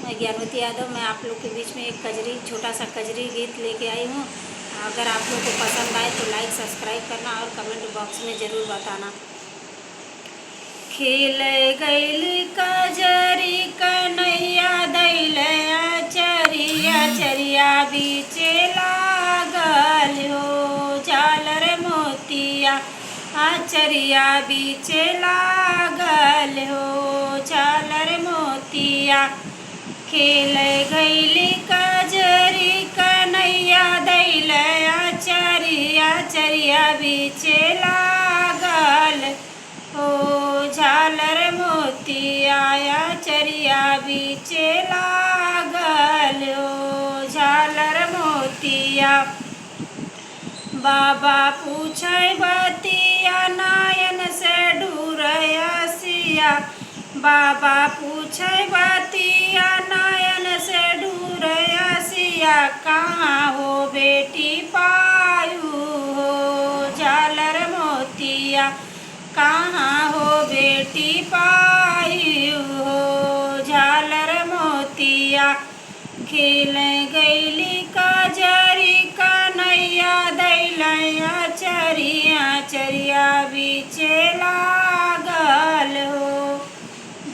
मैं ज्ञानवती यादव। मैं आप लोग के बीच में एक छोटा सा कजरी गीत लेके आई हूँ। अगर आप लोग को पसंद आए तो लाइक सब्सक्राइब करना और कमेंट बॉक्स में ज़रूर बताना। खेल गैली कजरी कन्हैया दैल चरिया चरिया बीचे लागल हो झालर मोतिया आचरिया बीचे लागल हो झालर मोतिया। खेल गैली कजरी कन्हैया दैल चरिया चरिया बीचे लागल हो झालर मोतिया चरिया बीचे लागल हो झालर मोतिया। बाबा पूछे बतिया नायन से ढूरसिया बाबा पूछे बतिया नायन से ढूरसिया कहाँ हो बेटी पायू हो झालर मोतिया कहाँ हो बेटी पायू हो झालर मोतिया। खेल गैली कजरी कन्हैया दैल चरिया चरिया बीचे लागल हो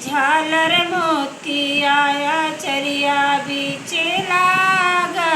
झालर मोतिया चरिया बीचे लागल